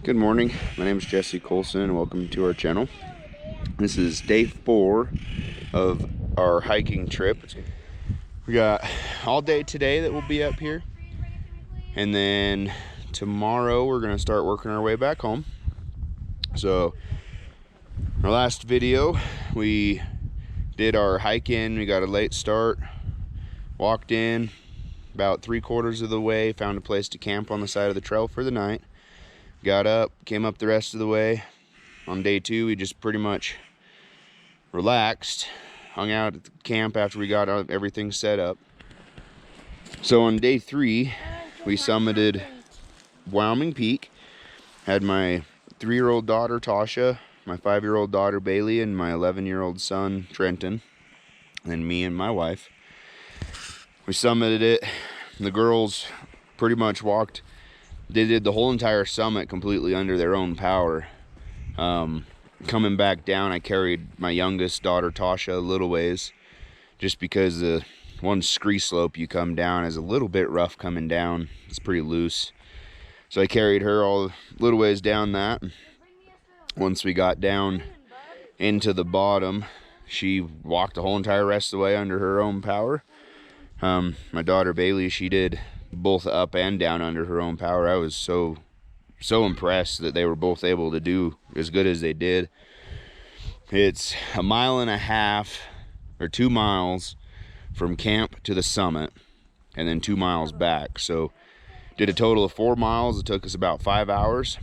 Good morning, my name is Jesse Colson and welcome to our channel. This is day 4 of our hiking trip. We got all day today that we'll be up here, and then tomorrow we're gonna start working our way back home. So our last video we did our hike in, we got a late start, walked in about 3/4 of the way, found a place to camp on the side of the trail for the night. Got up, came up the rest of the way. On day 2, we just pretty much relaxed, hung out at the camp after we got everything set up. So on day 3, we summited Wyoming Peak. Had my 3-year-old daughter, Tosha, my 5-year-old daughter, Bailey, and my 11-year-old son, Trenton, and then me and my wife. We summited it. The girls pretty much walked. They did the whole entire summit completely under their own power. Coming back down, I carried my youngest daughter, Tosha, a little ways, just because the one scree slope you come down is a little bit rough coming down. It's pretty loose. So I carried her all little ways down that. Once we got down into the bottom, she walked the whole entire rest of the way under her own power. My daughter, Bailey, she did both up and down under her own power. I was so impressed that they were both able to do as good as they did. It's 1.5 miles or 2 miles from camp to the summit, and then 2 miles back. So did a total of 4 miles. It took us about 5 hours.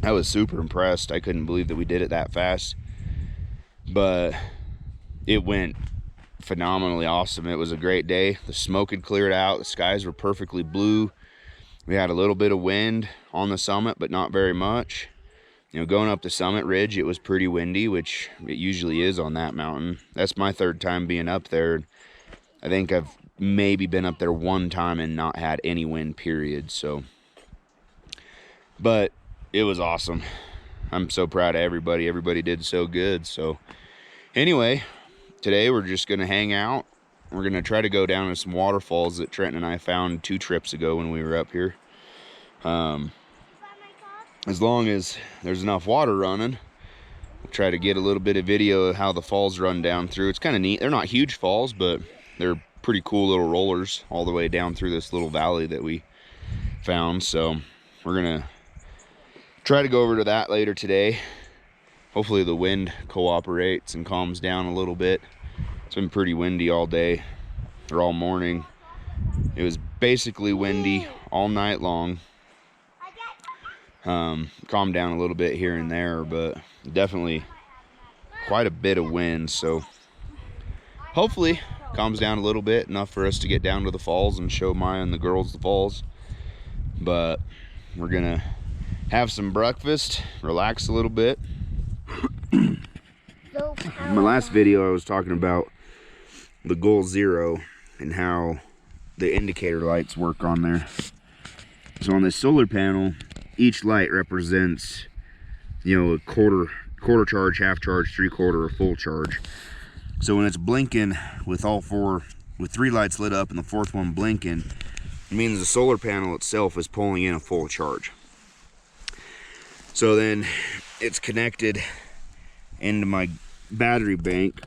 I was super impressed. I couldn't believe that we did it that fast, but it went phenomenally awesome. It was a great day. The smoke had cleared out, the skies were perfectly blue. We had a little bit of wind on the summit, but not very much. You know, going up the summit ridge, it was pretty windy, which it usually is on that mountain. That's my 3rd time being up there. I think I've maybe been up there 1 time and not had any wind, period. So, but it was awesome. I'm so proud of everybody. Everybody did so good. So anyway, today we're just gonna hang out. We're gonna try to go down to some waterfalls that Trenton and I found 2 trips ago when we were up here. As long as there's enough water running, we'll try to get a little bit of video of how the falls run down through. It's kind of neat. They're not huge falls, but they're pretty cool little rollers all the way down through this little valley that we found. So we're gonna try to go over to that later today. Hopefully the wind cooperates and calms down a little bit. It's been pretty windy all day, or all morning. It was basically windy all night long. Calmed down a little bit here and there, but definitely quite a bit of wind. So hopefully calms down a little bit, enough for us to get down to the falls and show Maya and the girls the falls. But we're gonna have some breakfast, relax a little bit. In my last video I was talking about the goal 0 and how the indicator lights work on there. So on this solar panel, each light represents, you know, a quarter charge, half charge, 3/4, or full charge. So when it's blinking with all 4, with 3 lights lit up and the 4th one blinking, it means the solar panel itself is pulling in a full charge. So then it's connected into my battery bank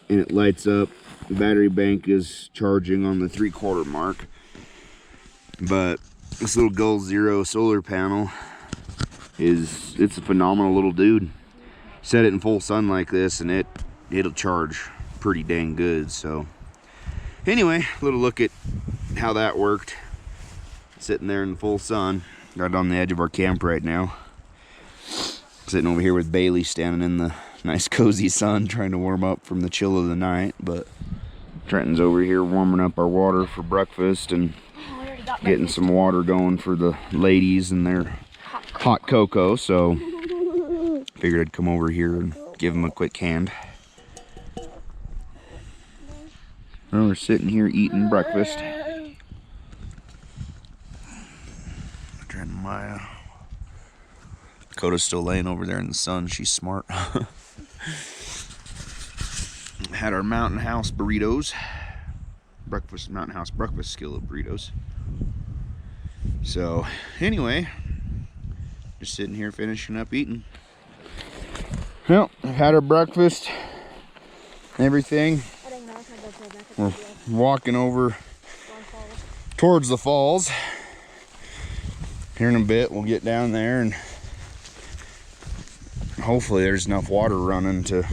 and it lights up. The battery bank is charging on the 3/4 mark. But this little Goal 0 solar panel it's a phenomenal little dude. Set it in full sun like this and it'll charge pretty dang good. So anyway, a little look at how that worked. Sitting there in full sun, right on the edge of our camp right now. Sitting over here with Bailey standing in the nice cozy sun trying to warm up from the chill of the night. But Trenton's over here warming up our water for breakfast and getting some water going for the ladies and their hot cocoa. So figured I'd come over here and give them a quick hand. Well, we're sitting here eating breakfast. Trenton and Maya. Dakota's still laying over there in the sun. She's smart. Had our Mountain House burritos. Mountain House breakfast skillet burritos. So anyway, Just sitting here finishing up eating. Well, I've had our breakfast and everything. We're walking over towards the falls. Here in a bit we'll get down there and hopefully there's enough water running to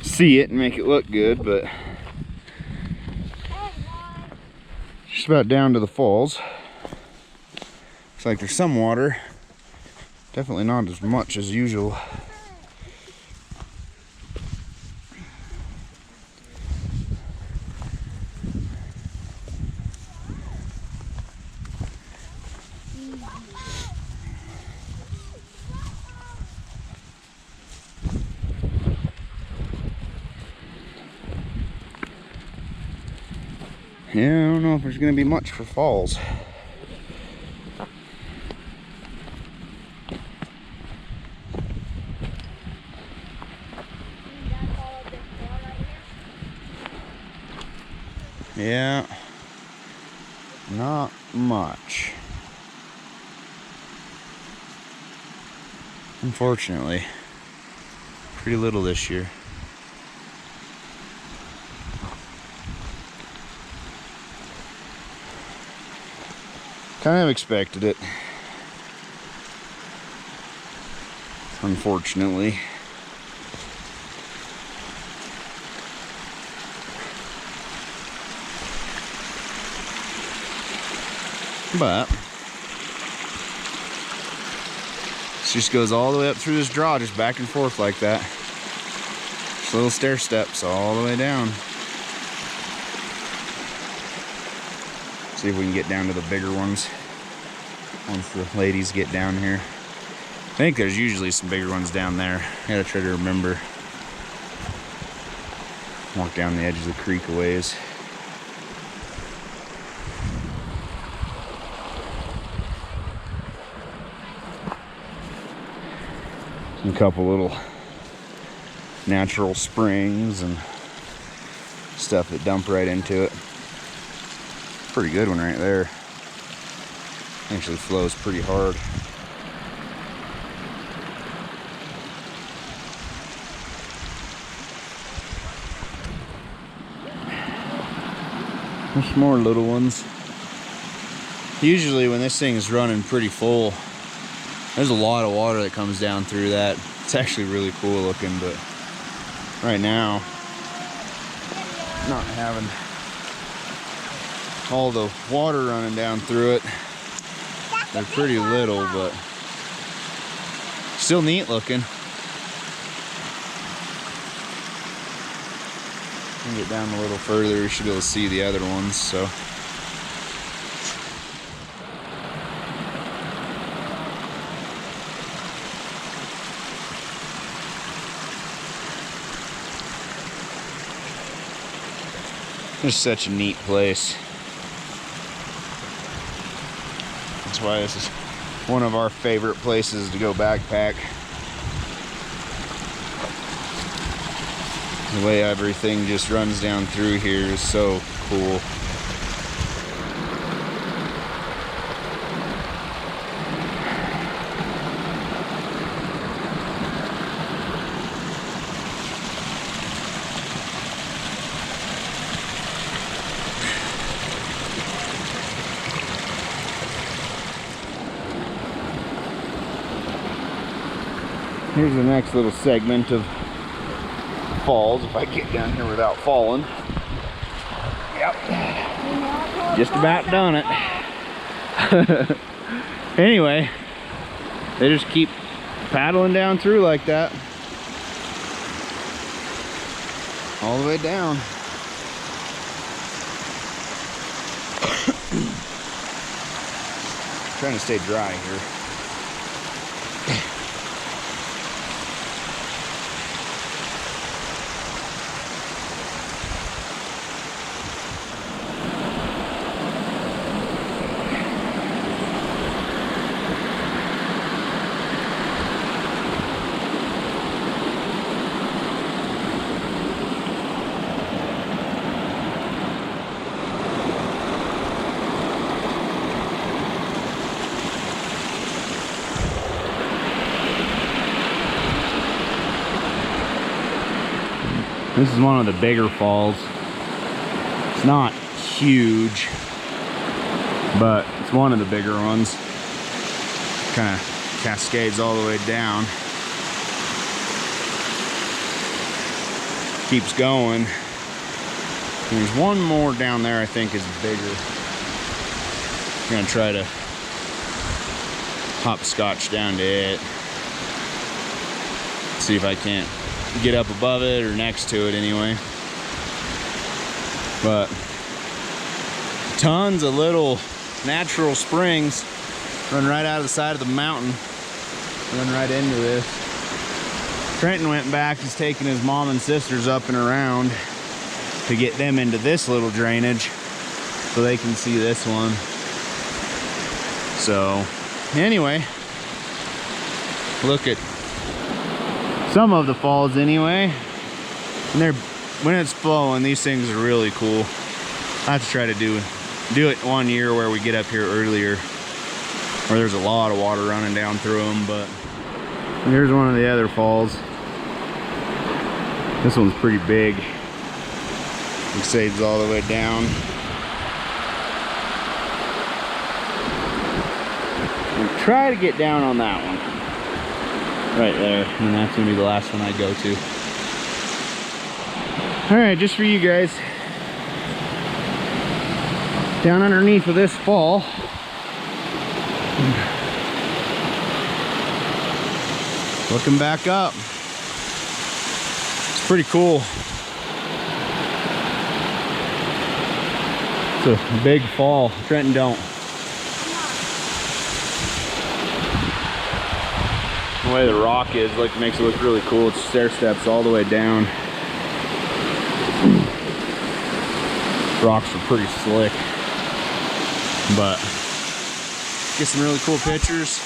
see it and make it look good, but just about down to the falls. Looks like there's some water. Definitely not as much as usual. Yeah, I don't know if there's gonna be much for falls. Yeah, not much. Unfortunately, pretty little this year. Kind of expected it, unfortunately. But this just goes all the way up through this draw, just back and forth like that. Just little stair steps all the way down. See if we can get down to the bigger ones once the ladies get down here. I think there's usually some bigger ones down there. I gotta try to remember. Walk down the edge of the creek a ways. A couple little natural springs and stuff that dump right into it. Pretty good one right there. Actually flows pretty hard. There's more little ones. Usually when this thing is running pretty full, there's a lot of water that comes down through that. It's actually really cool looking, but right now, not having all the water running down through it. They're pretty little, but still neat looking. Get down a little further, we should be able to see the other ones. So it's such a neat place. That's why this is one of our favorite places to go backpack. The way everything just runs down through here is so cool. Here's the next little segment of falls, if I get down here without falling. Yep. Just about done it. Anyway, they just keep paddling down through like that. All the way down. Trying to stay dry here. This is one of the bigger falls. It's not huge, but it's one of the bigger ones. Kind of cascades all the way down. Keeps going. There's one more down there I think is bigger. I'm gonna try to hopscotch down to it. See if I can't get up above it or next to it anyway. But tons of little natural springs run right out of the side of the mountain, run right into this. Trenton went back, he's taking his mom and sisters up and around to get them into this little drainage so they can see this one. So anyway, look at some of the falls anyway. And when it's flowing, these things are really cool. I have to try to do it one year where we get up here earlier, where there's a lot of water running down through them. But here's one of the other falls. This one's pretty big. Cascades all the way down. And try to get down on that one. Right there. And that's gonna be the last one I go to. Alright, just for you guys. Down underneath of this fall. Looking back up. It's pretty cool. It's a big fall. Trenton don't. The way the rock is, makes it look really cool. It's stair steps all the way down. Rocks are pretty slick, but get some really cool pictures.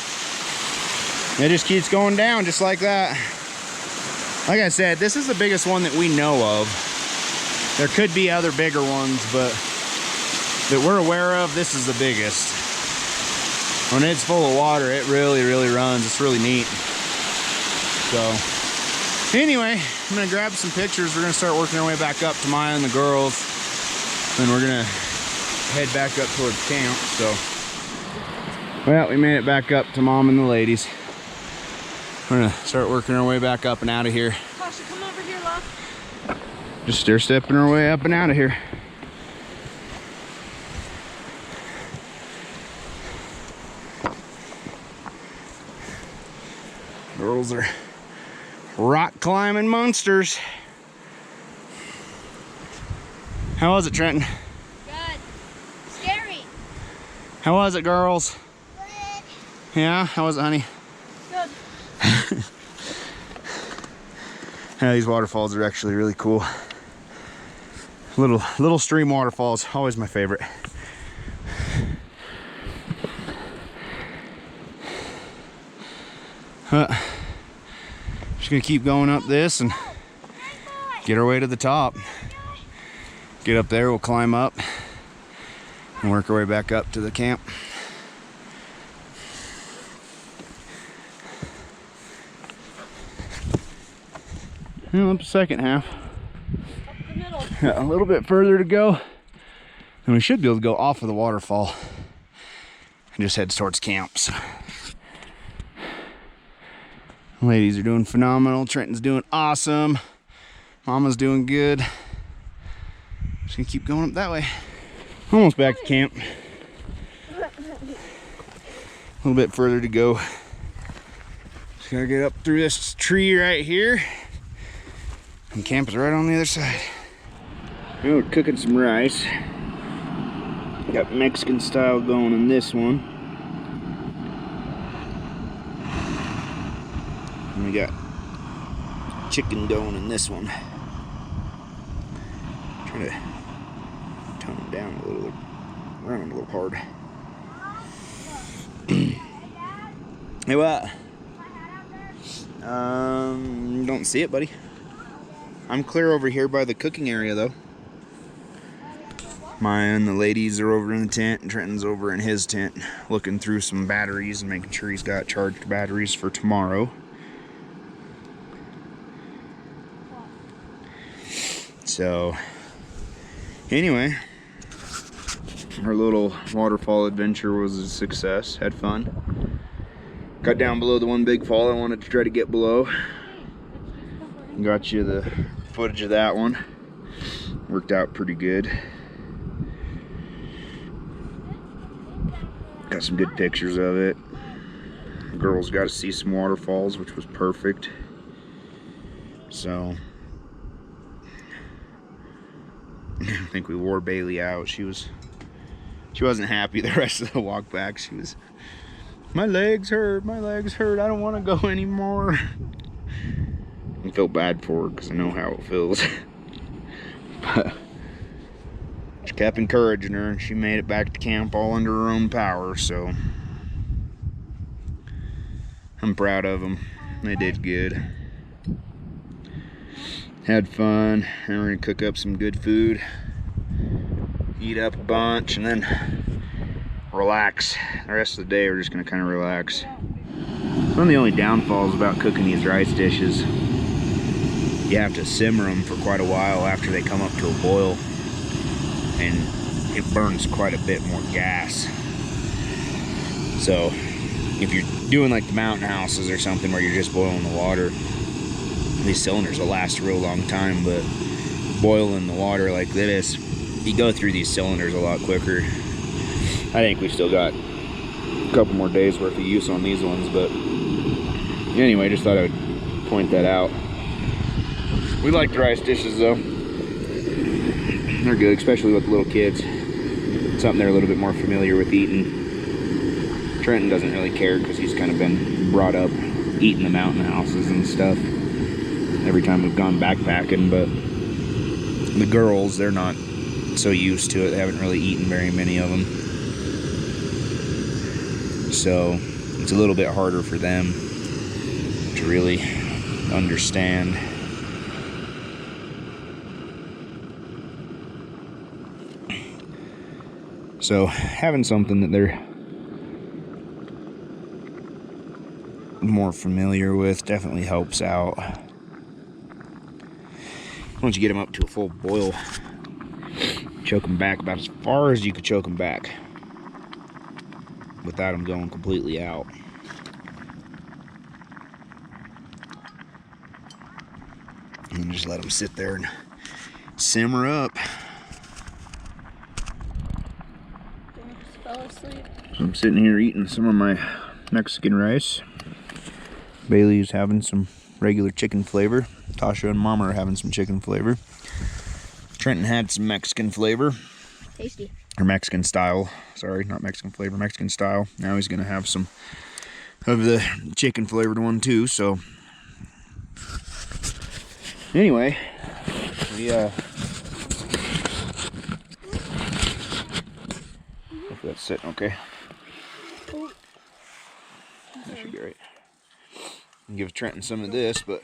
It just keeps going down just like that. Like I said, this is the biggest one that we know of. There could be other bigger ones, but that we're aware of, this is the biggest. When it's full of water, it really runs. It's really neat. So anyway, I'm gonna grab some pictures. We're gonna start working our way back up to Maya and the girls. Then we're gonna head back up towards camp. So, well, we made it back up to Mom and the ladies. We're gonna start working our way back up and out of here. Tosha, come over here, love. Just stair stepping our way up and out of here. Girls are rock climbing monsters. How was it, Trenton? Good. Scary. How was it, girls? Good. Yeah, how was it, honey? Good. Yeah, these waterfalls are actually really cool. Little stream waterfalls, always my favorite. Just gonna keep going up this and get our way to the top. Get up there, we'll climb up and work our way back up to the camp. Well, up the second half. Up the middle. Got a little bit further to go, and we should be able to go off of the waterfall and just head towards camp. So. Ladies are doing phenomenal. Trenton's doing awesome. Mama's doing good. Just gonna keep going up that way. Almost back to camp. A little bit further to go. Just gotta get up through this tree right here. And camp is right on the other side. We're cooking some rice. Got Mexican style going in this one. And we got chicken going in this one. Trying to tone it down a little, running a little hard. Hey, what? Don't see it, buddy. I'm clear over here by the cooking area, though. Maya and the ladies are over in the tent, and Trenton's over in his tent, looking through some batteries and making sure he's got charged batteries for tomorrow. So anyway, our little waterfall adventure was a success. Had fun. Got down below the one big fall I wanted to try to get below. Got you the footage of that one. Worked out pretty good. Got some good pictures of it. The girls got to see some waterfalls, which was perfect. So I think we wore Bailey out. She wasn't happy the rest of the walk back. She was, my legs hurt, I don't want to go anymore. I felt bad for her because I know how it feels. But she kept encouraging her, and she made it back to camp all under her own power, so I'm proud of them. They did good. Had fun. Now we're gonna cook up some good food, eat up a bunch, and then relax. The rest of the day we're just gonna kind of relax. One of the only downfalls about cooking these rice dishes, you have to simmer them for quite a while after they come up to a boil, and it burns quite a bit more gas. So if you're doing like the mountain houses or something where you're just boiling the water, these cylinders will last a real long time, but boiling the water like this, you go through these cylinders a lot quicker. I think we've still got a couple more days worth of use on these ones, but anyway, just thought I would point that out. We like the rice dishes though. They're good, especially with the little kids. Something they're a little bit more familiar with eating. Trenton doesn't really care because he's kind of been brought up eating the mountain houses and stuff every time we've gone backpacking, but the girls, they're not so used to it. They haven't really eaten very many of them. So it's a little bit harder for them to really understand. So having something that they're more familiar with definitely helps out. Once you get them up to a full boil, choke them back about as far as you could choke them back without them going completely out. And just let them sit there and simmer up. Fell asleep. So I'm sitting here eating some of my Mexican rice. Bailey's having some regular chicken flavor. Tosha and Mama are having some chicken flavor. Trenton had some Mexican flavor. Tasty. Or Mexican style. Sorry, not Mexican flavor, Mexican style. Now he's gonna have some of the chicken flavored one too, so. Anyway, we hopefully that's sitting okay. That should be right. Give Trenton some of this, but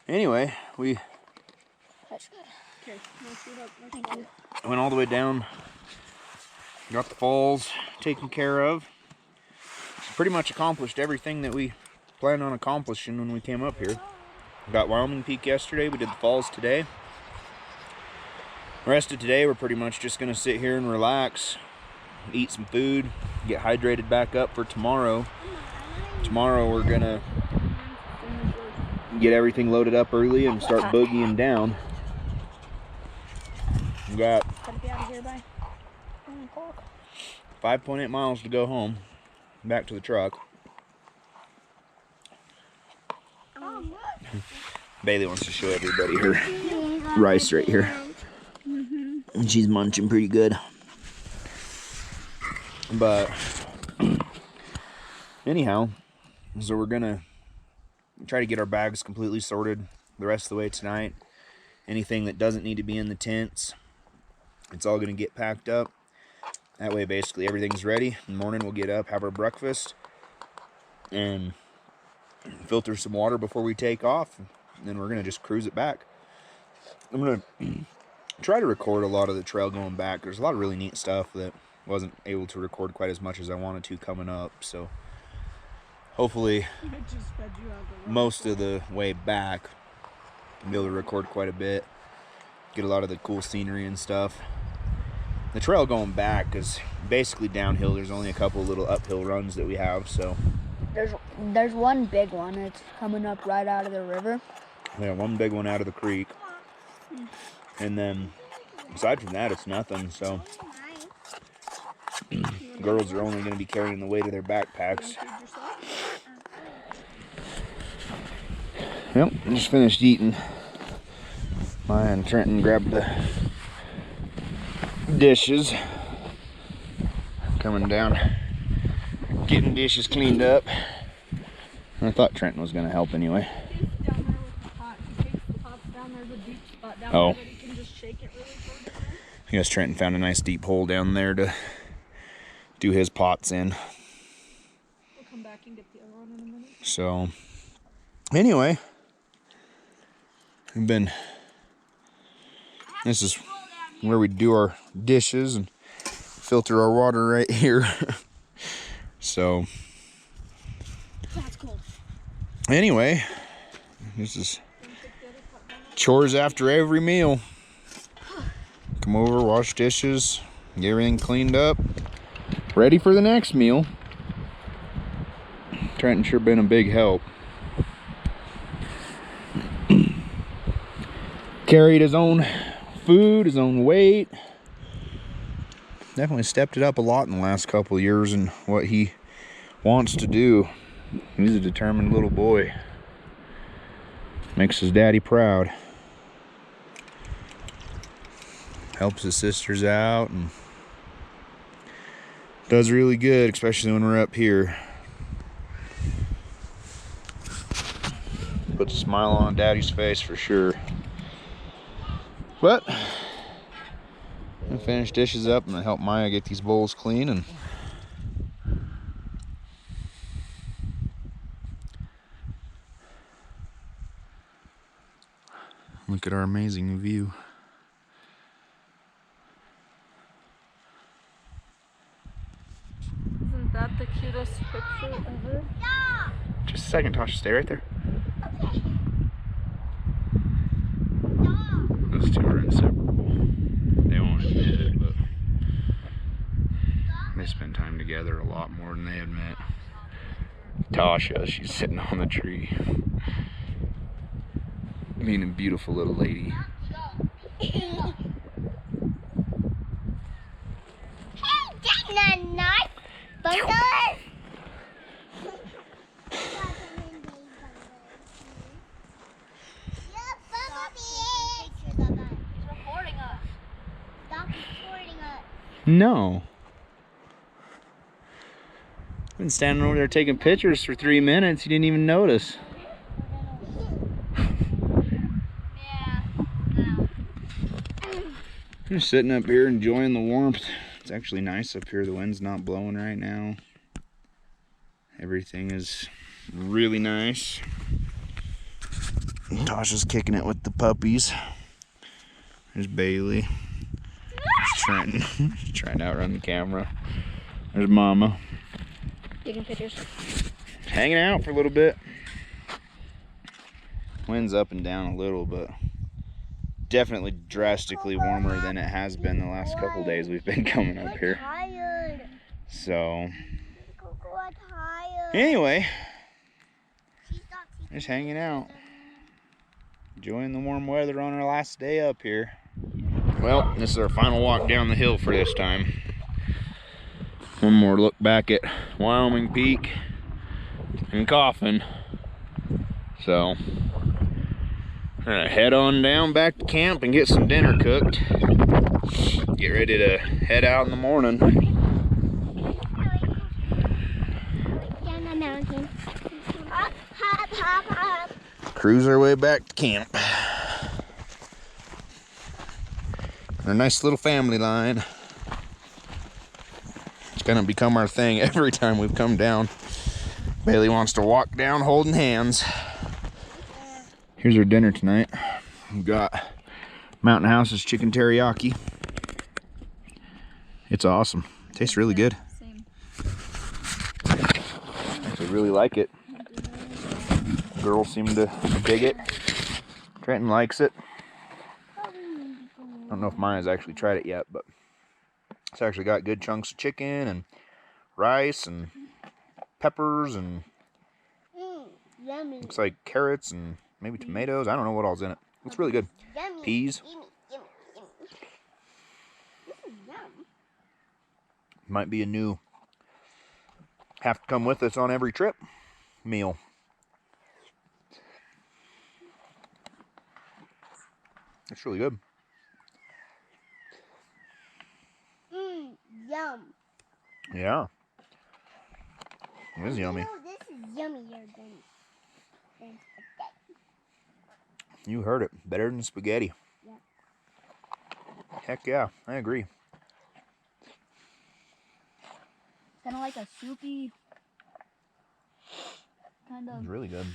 anyway, we That's good. Okay, thank you. went all the way down, got the falls taken care of. Pretty much accomplished everything that we planned on accomplishing when we came up here. Got Wyoming Peak yesterday, we did the falls today. The rest of today we're pretty much just gonna sit here and relax, eat some food, get hydrated back up for tomorrow. Tomorrow we're gonna get everything loaded up early and start boogieing down. We got 5.8 miles to go home, back to the truck. Bailey wants to show everybody her rice right here. And she's munching pretty good. But anyhow, so we're gonna try to get our bags completely sorted the rest of the way tonight. Anything that doesn't need to be in the tents, it's all gonna get packed up. That way basically everything's ready. In the morning we'll get up, have our breakfast, and filter some water before we take off. And then we're gonna just cruise it back. I'm gonna try to record a lot of the trail going back. There's a lot of really neat stuff that wasn't able to record quite as much as I wanted to coming up, so hopefully most of the way back I'll be able to record quite a bit. get a lot of the cool scenery and stuff. The trail going back is basically downhill. There's only a couple little uphill runs that we have, so. There's one big one. It's coming up right out of the river. Yeah, one big one out of the creek. And then, aside from that, it's nothing, so. Girls are only going to be carrying the weight of their backpacks. Yep, just finished eating. Maya and Trenton grabbed the dishes. Coming down, getting dishes cleaned up. I thought Trenton was going to help anyway. Oh. I guess Trenton found a nice deep hole down there to do his pots in. We'll come back and get the other one in a minute. So, anyway, this is where we do our dishes and filter our water right here. So, That's cool. Anyway, this is chores after every meal. Come over, wash dishes, get everything cleaned up, ready for the next meal. Trenton sure been a big help. Carried his own food, his own weight. Definitely stepped it up a lot in the last couple of years in what he wants to do. He's a determined little boy. Makes his daddy proud. Helps his sisters out and does really good, especially when we're up here. Puts a smile on daddy's face for sure. But I finish dishes up and I help Maya get these bowls clean, and look at our amazing view. Isn't that the cutest picture ever? Just a second, Tosha, stay right there. Those two are inseparable. They won't admit it, but they spend time together a lot more than they admit. Tosha, she's sitting on the tree. Being a beautiful little lady. No. Been standing over there taking pictures for 3 minutes. You didn't even notice. Just sitting up here enjoying the warmth. It's actually nice up here. The wind's not blowing right now. Everything is really nice. Tasha's kicking it with the puppies. There's Bailey. There's Trenton. She's trying to outrun the camera. There's Mama. Taking pictures. Hanging out for a little bit. Wind's up and down a little, but definitely drastically warmer than it has been the last couple days we've been coming up here. So, anyway, just hanging out. Enjoying the warm weather on our last day up here. Well, this is our final walk down the hill for this time. One more look back at Wyoming Peak and Coffin. So, we're gonna head on down back to camp and get some dinner cooked. Get ready to head out in the morning. Down the mountain. Hop, hop, hop, hop. Cruise our way back to camp. Our nice little family line. It's gonna become our thing every time we've come down. Bailey wants to walk down holding hands. Here's our dinner tonight. We've got Mountain House's chicken teriyaki. It's awesome. Tastes really good. Same. I really like it. Girls seem to dig it. Trenton likes it. don't know if Maya's actually tried it yet, but it's actually got good chunks of chicken and rice and peppers and Yummy. looks like carrots and maybe tomatoes. I don't know what all's in it. It's really good. Yummy. Peas. Yummy, yummy, yummy. This is yum. Might be a new have to come with us on every trip meal. It's really good. Yum. Yeah. It is yummy. You know, this is yummier than spaghetti. You heard it. Better than spaghetti. Yeah. Heck yeah, I agree. Kind of like a soupy kind of. It's really good.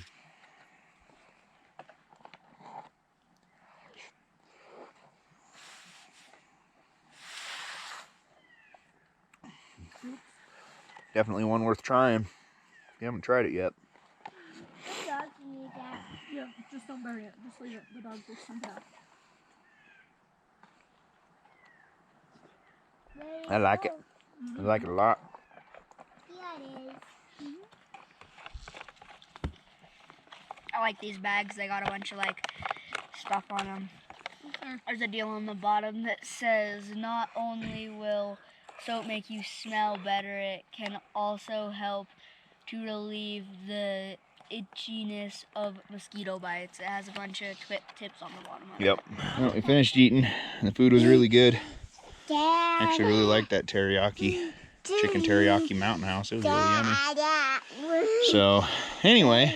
Definitely one worth trying. If you haven't tried it yet. The dog can eat that. Yeah, just don't bury it. Just leave it. The dogs will send it out. I like it. I like it a lot. Yeah, it is. I like these bags. They got a bunch of like stuff on them. Okay. There's a deal on the bottom that says not only will soap make you smell better, it can also help to relieve the itchiness of mosquito bites. It has a bunch of tips on the bottom of it. Yep. Well, we finished eating. The food was really good. Dad. Actually really liked that teriyaki, chicken teriyaki mountain house. It was really yummy. So, anyway,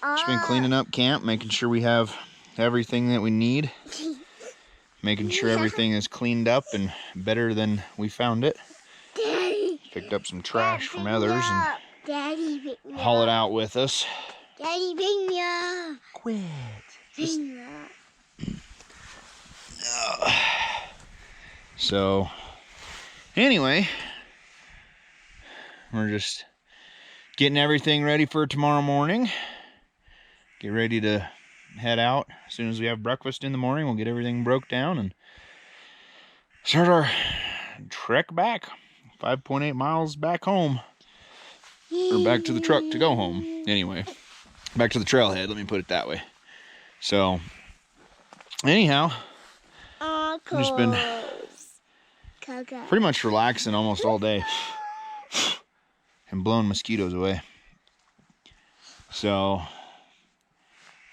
just been cleaning up camp, making sure we have everything that we need. Making sure everything is cleaned up and better than we found it. Daddy. Picked up some trash from others and Daddy, pick me haul it up. out with us. Daddy, pick me up. Quit. Pick me up. So, anyway, we're just getting everything ready for tomorrow morning. Get ready to head out. As soon as we have breakfast in the morning, we'll get everything broke down and start our trek back. 5.8 miles back home. Or back to the truck to go home. Anyway, back to the trailhead, let me put it that way. So, anyhow, I've just been pretty much relaxing almost all day and blowing mosquitoes away. So,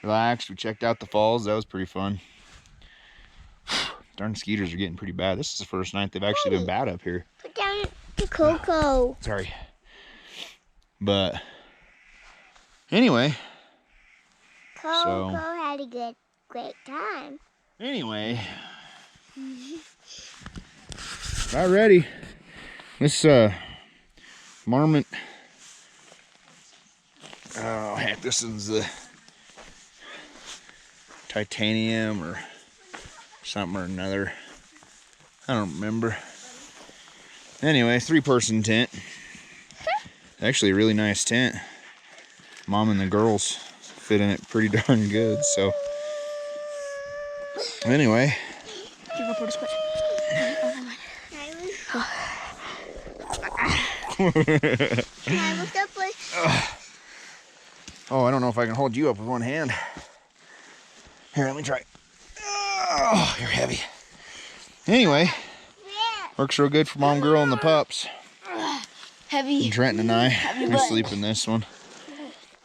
relaxed. We checked out the falls. That was pretty fun. Darn mosquitoes are getting pretty bad. This is the first night they've actually been bad up here. Put down the cocoa. Sorry. But anyway. Coco had a great time. Anyway. About ready. This marmot. Oh heck, this is the titanium or something or another. I don't remember. Anyway, 3-person tent. Actually a really nice tent. Mom and the girls fit in it pretty darn good, so anyway. Oh, I don't know if I can hold you up with one hand. Here, let me try. Oh, you're heavy. Anyway, works real good for mom, girl, and the pups. Heavy. And Trenton and I, we sleep in this one.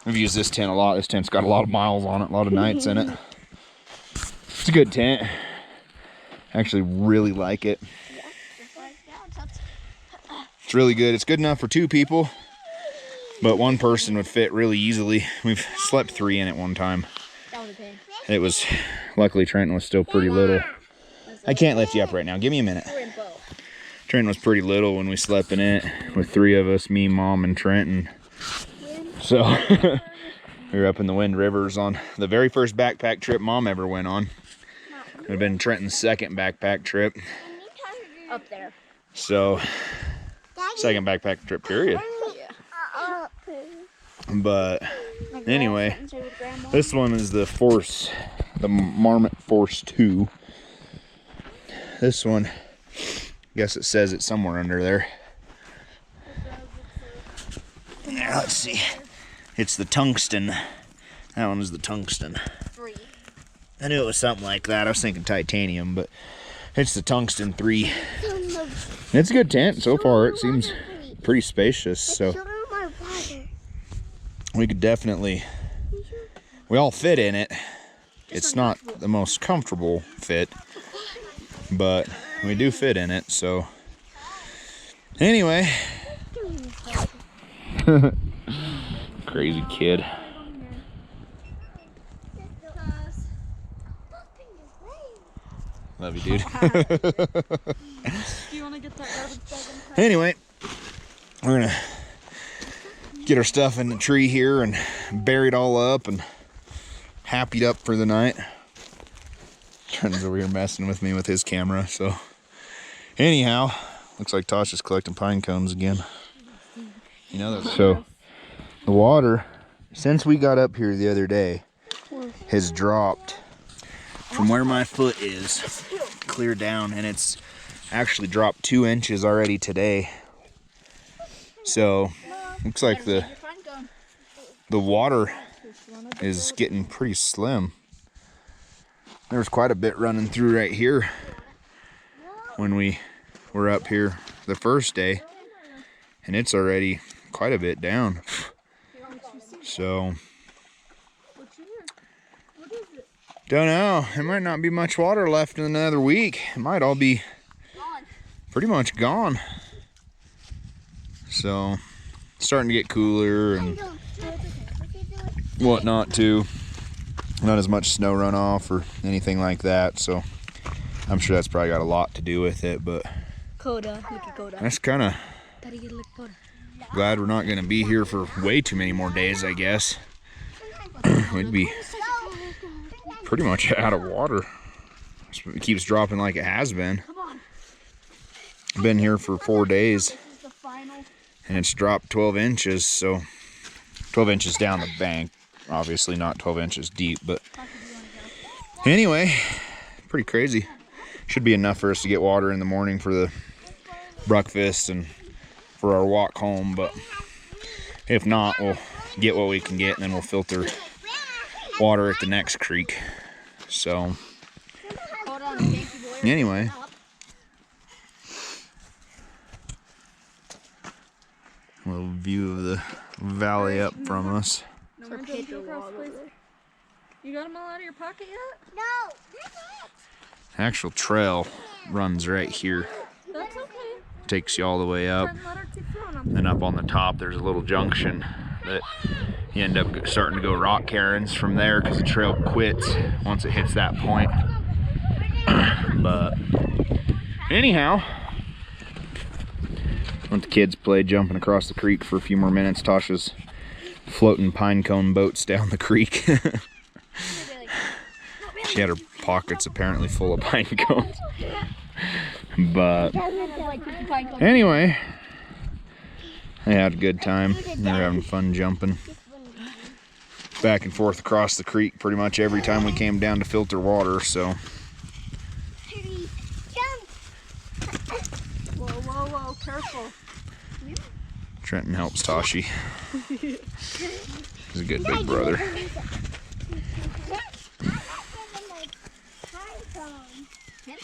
I've used this tent a lot. This tent's got a lot of miles on it, a lot of nights in it. It's a good tent. I actually really like it. It's really good. It's good enough for 2 people, but 1 person would fit really easily. We've slept 3 in it one time. It was, luckily Trenton was still pretty little. I can't lift you up right now. Give me a minute. Trenton was pretty little when we slept in it with 3 of us, me, mom, and Trenton. So we were up in the Wind Rivers on the very first backpack trip mom ever went on. It would have been Trenton's 2nd backpack trip. Up there. So, 2nd backpack trip period. But anyway, this one is the Marmot Force 2. This one, I guess it says it's somewhere under there. Yeah, let's see. It's the tungsten. That one is the tungsten. 3. I knew it was something like that. I was thinking titanium, but it's the tungsten 3. It's a good tent so far. It seems pretty spacious, so we could definitely, we all fit in it. It's not the most comfortable fit, but we do fit in it, so anyway. Crazy kid. Love you, dude. Do you want to get that garbage bag? Anyway, we're gonna get our stuff in the tree here and bury it all up and happied up for the night. Trenton's over here messing with me with his camera, so anyhow, looks like Tosha's collecting pine cones again. You know that. So the water, since we got up here the other day, has dropped from where my foot is clear down, and it's actually dropped 2 inches already today. So looks like the water is getting pretty slim. There's quite a bit running through right here when we were up here the first day, and it's already quite a bit down. So don't know, there might not be much water left in another week. It might all be pretty much gone. So it's starting to get cooler and whatnot too. Not as much snow runoff or anything like that, so I'm sure that's probably got a lot to do with it, but that's kind of glad we're not going to be here for way too many more days, I guess. We'd be pretty much out of water. It keeps dropping like it has been. Been here for 4 days, and it's dropped 12 inches, so 12 inches down the bank. Obviously not 12 inches deep, but anyway, pretty crazy. Should be enough for us to get water in the morning for the breakfast and for our walk home, but if not, we'll get what we can get, and then we'll filter water at the next creek. So anyway, a little view of the valley up from us. You got them all out of your pocket yet? No. Actual trail runs right here. That's okay. Takes you all the way up. And up on the top there's a little junction that you end up starting to go rock cairns from there, because the trail quits once it hits that point. But anyhow, let the kids play jumping across the creek for a few more minutes. Tosha's floating pine cone boats down the creek. She had her pockets apparently full of pine cones. But anyway, they had a good time. They were having fun jumping back and forth across the creek pretty much every time we came down to filter water, so. Whoa, whoa, whoa, careful. Trenton helps Toshi. He's a good big brother. Get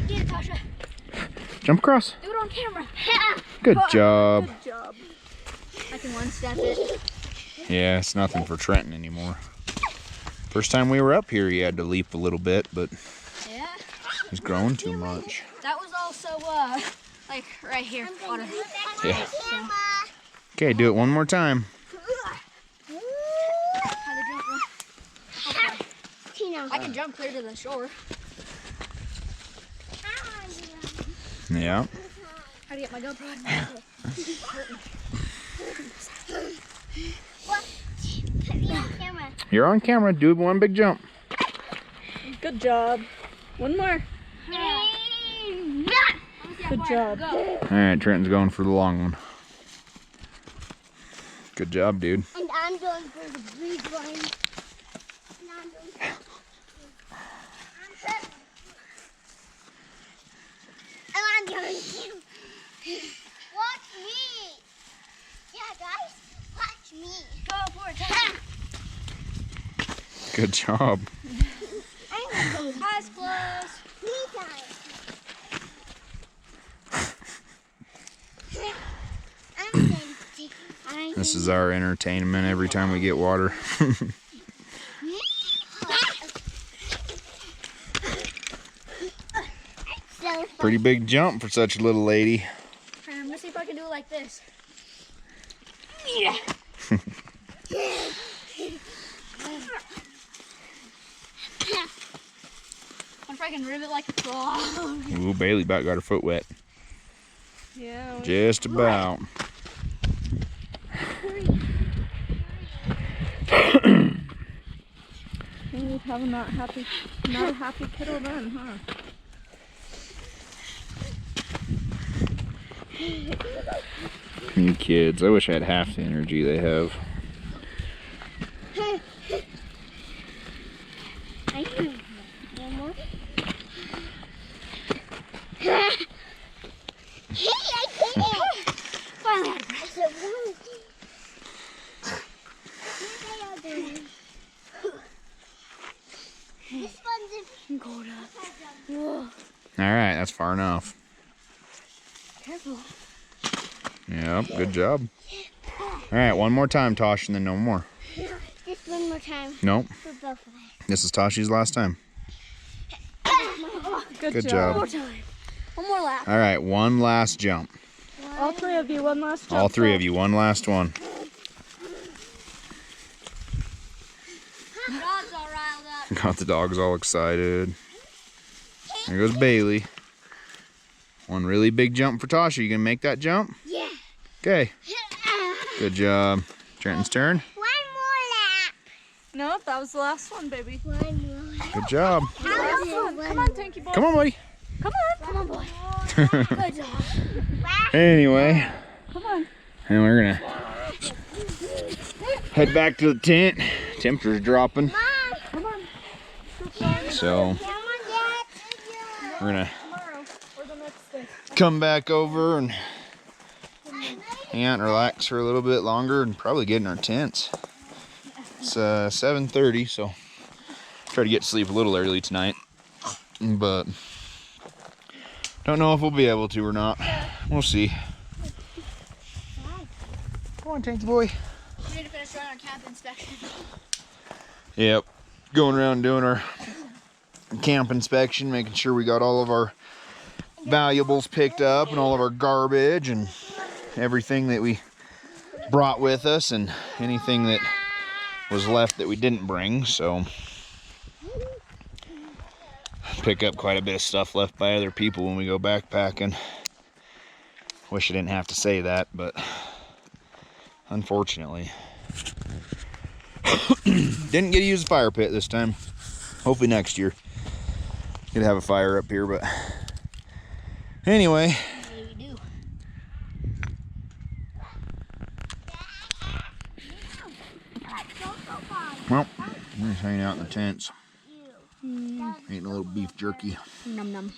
it, Tosha. Jump across. Do it on camera. Good job. Good job. I can one-step it. Yeah, it's nothing for Trenton anymore. First time we were up here, he had to leap a little bit, but Yeah. he's growing too much. That was also, like, right here. Water. Yeah. Okay, do it one more time. I can jump clear to the shore. Yeah. How to get my GoPro? You're on camera. Do one big jump. Good job. One more. Good job. All right, Trenton's going for the long one. Good job, dude. And I'm going for the big one. And I'm going for I'm going to watch me. Yeah, guys, watch me. Go for it. Good job. I'm going to eyes closed. Me time. This is our entertainment every time we get water. Pretty big jump for such a little lady. I'm gonna see if I can do it like this. Yeah. If I can rib it like a frog. Ooh, Bailey about got her foot wet. Yeah. Just about. We'd have a not a happy kiddo then, huh? You kids, I wish I had half the energy they have. One more. This one's Go up. Whoa. Alright, that's far enough. Careful. Yep, good job. Alright, one more time, Tosh, and then no more. Just one more time Nope, for both of us. this is Toshi's last time. Good job. One more time. One more lap. Alright, one last jump. All three of you, one last jump. All three of you, one last one. Rod's all riled up. Got the dogs all excited. There goes Bailey. One really big jump for Tosha. You gonna make that jump? Yeah. Okay. Good job. Trenton's turn. One more lap. Nope, that was the last one, baby. One more lap. Good job. Last one. Come on, Tanky boy. Come on, buddy. Come on. Come on, boy. Good job. Anyway, Come on. and we're gonna head back to the tent. Temperature's dropping, Come on. so Come on, Dad. we're gonna Tomorrow or the next day. come back over and hang out and relax for a little bit longer and probably get in our tents. It's 7:30, so try to get to sleep a little early tonight, but don't know if we'll be able to or not. We'll see. Come on, Tanky boy. We need to finish running our camp inspection. Yep, going around doing our camp inspection, making sure we got all of our valuables picked up and all of our garbage and everything that we brought with us and anything that was left that we didn't bring. So pick up quite a bit of stuff left by other people when we go backpacking. Wish I didn't have to say that, but unfortunately didn't get to use the fire pit this time. Hopefully next year get to have a fire up here, but anyway, Maybe we do. well, we're just hanging out in the tents, eating a little beef jerky, Num num.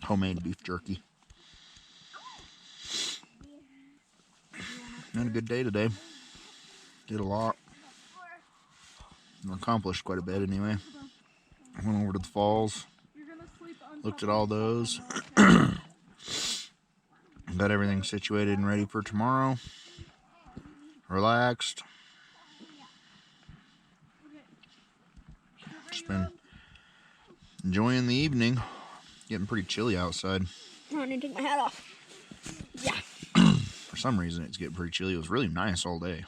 homemade beef jerky. Had a good day today. Did a lot. Accomplished quite a bit anyway. Went over to the falls, looked at all those. Got everything situated and ready for tomorrow. Relaxed. Just been enjoying the evening. Getting pretty chilly outside. I need to take my hat off. Yeah. For some reason it's getting pretty chilly. It was really nice all day.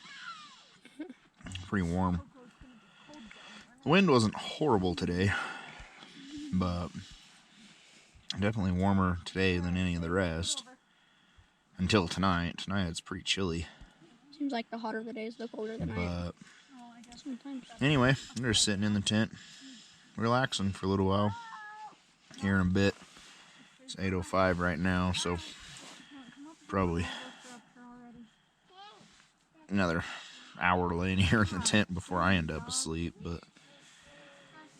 Pretty warm. The wind wasn't horrible today, but definitely warmer today than any of the rest. Until tonight. Tonight it's pretty chilly. Seems like the hotter the days, the colder the night. But Sometimes. anyway, we're just sitting in the tent, relaxing for a little while. Here in a bit. It's 8:05 right now, so probably another hour laying here in the tent before I end up asleep. But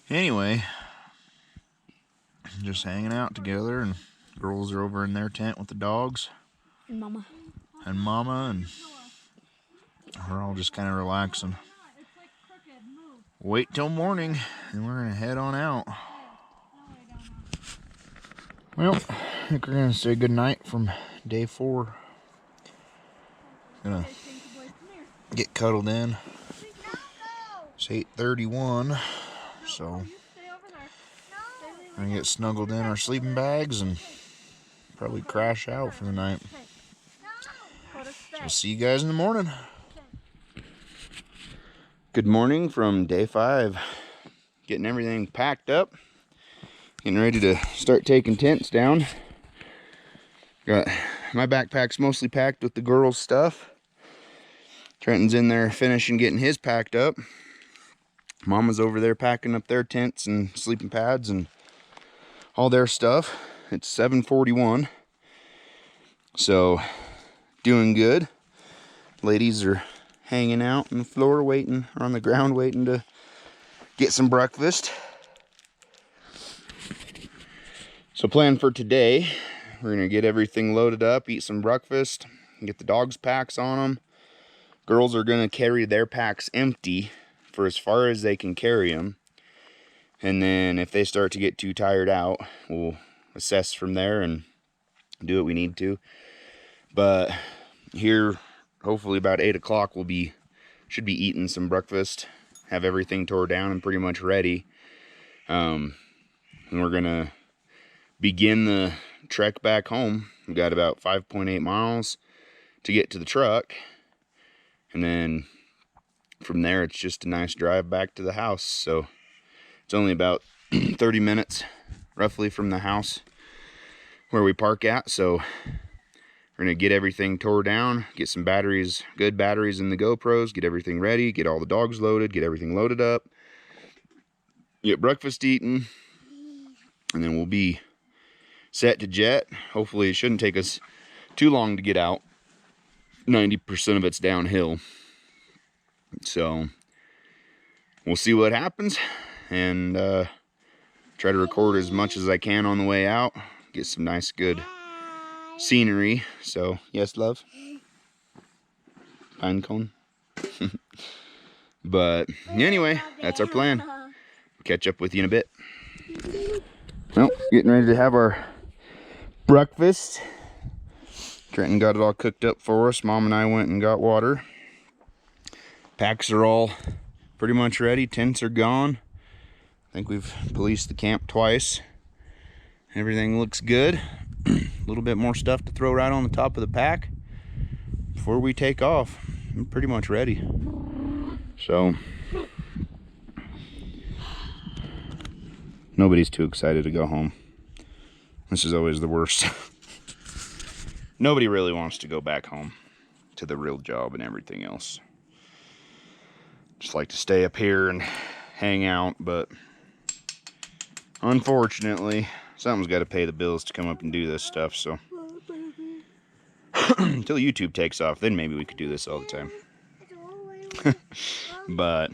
anyway, just hanging out together, and girls are over in their tent with the dogs. And Mama. And we're all just kind of relaxing. Wait till morning, and we're gonna head on out. Well, I think we're gonna say good night from day 4. Gonna get cuddled in. It's 8:31, so we're gonna get snuggled in our sleeping bags and probably crash out for the night. So we'll see you guys in the morning. Good morning from day 5. Getting everything packed up. Getting ready to start taking tents down. Got my backpack's mostly packed with the girls' stuff. Trenton's in there finishing getting his packed up. Mama's over there packing up their tents and sleeping pads and all their stuff. It's 7:41. So, doing good. Ladies are hanging out on the floor waiting, or on the ground waiting to get some breakfast. So plan for today, we're gonna get everything loaded up, eat some breakfast, get the dogs' packs on them. Girls are gonna carry their packs empty for as far as they can carry them. And then if they start to get too tired out, we'll assess from there and do what we need to. But here, hopefully about 8 o'clock, should be eating some breakfast, have everything tore down and pretty much ready. And we're gonna begin the trek back home. We've got about 5.8 miles to get to the truck. And then from there, it's just a nice drive back to the house. So it's only about 30 minutes roughly from the house where we park at. So we're gonna get everything tore down, get some batteries, good batteries in the GoPros, get everything ready, get all the dogs loaded, get everything loaded up, get breakfast eaten, and then we'll be set to jet. Hopefully it shouldn't take us too long to get out. 90% of it's downhill. So we'll see what happens, and try to record as much as I can on the way out, get some nice good scenery. So yes, love, pine cone. But anyway, that's our plan. Catch up with you in a bit. Well, getting ready to have our breakfast. Trenton got it all cooked up for us. Mom and I went and got water. Packs are all pretty much ready. Tents are gone. I think we've policed the camp twice. Everything looks good. A little bit more stuff to throw right on the top of the pack before we take off. I'm pretty much ready. So nobody's too excited to go home. This is always the worst. Nobody really wants to go back home to the real job and everything else. Just like to stay up here and hang out, but unfortunately, something's got to pay the bills to come up and do this stuff, so until YouTube takes off, then maybe we could do this all the time. But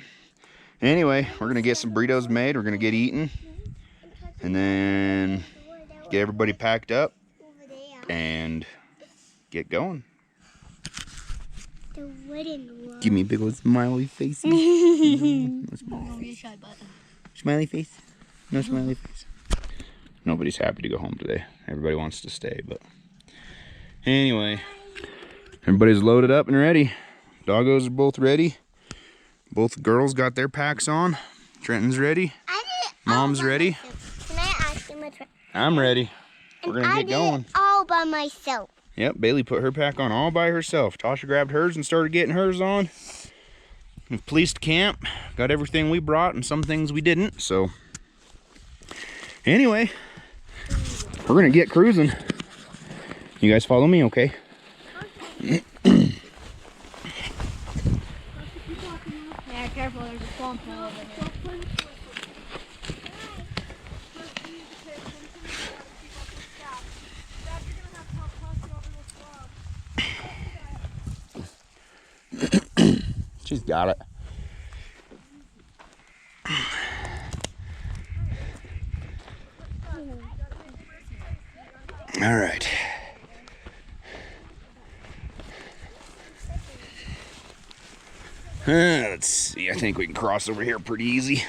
anyway, we're gonna get some burritos made, we're gonna get eaten, and then get everybody packed up and get going. The wooden one. Give me a big old smiley face. No smiley face. Smiley face. No smiley face. Nobody's happy to go home today. Everybody wants to stay, but anyway, everybody's loaded up and ready. Doggos are both ready. Both girls got their packs on. Trenton's ready. Mom's ready. Can I ask you my question? I'm ready. We're gonna get going. All by myself. Yep, Bailey put her pack on all by herself. Tosha grabbed hers and started getting hers on. We've policed camp, got everything we brought and some things we didn't. So anyway, we're gonna get cruising. You guys follow me, okay? Yeah, careful, there's a swamp over there. She's got it. All right. Let's see. I think we can cross over here pretty easy.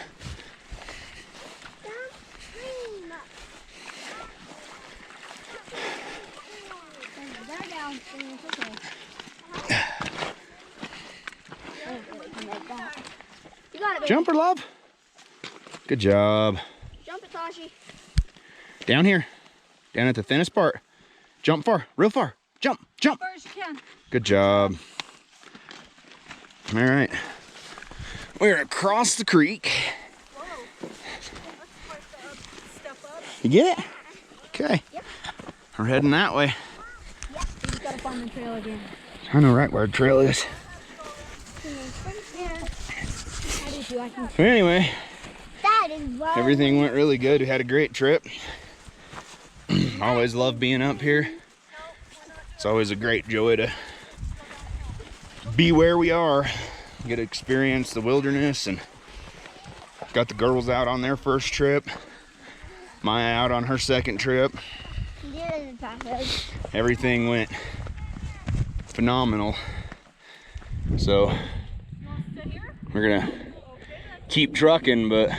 You got it, baby. Jumper, love. Good job. Jump it, Toshi. Down here. Down at the thinnest part. Jump far. Real far. Jump. Jump. Far as you can. Good job. All right. We're across the creek. Whoa. That's quite the step up. You get it? Okay. Yep. We're heading that way. You just gotta find the trail again. I know right where the trail is. How did you? I can. But anyway, That is wrong. everything went really good. We had a great trip. Always love being up here. It's always a great joy to be where we are, get to experience the wilderness, and got the girls out on their first trip. Maya out on her second trip. Everything went phenomenal. So we're gonna keep trucking, but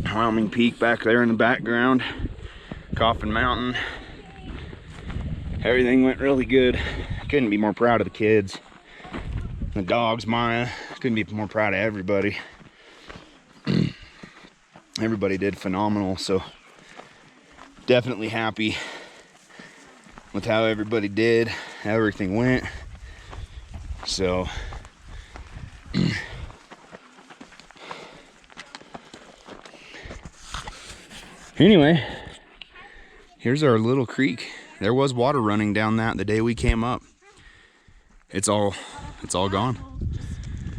Wyoming Peak back there in the background, Coffin Mountain. Everything went really good. Couldn't be more proud of the kids. The dogs, Maya. Couldn't be more proud of everybody. Everybody did phenomenal, so definitely happy with how everybody did, how everything went. So anyway, here's our little creek. There was water running down that the day we came up. It's all gone.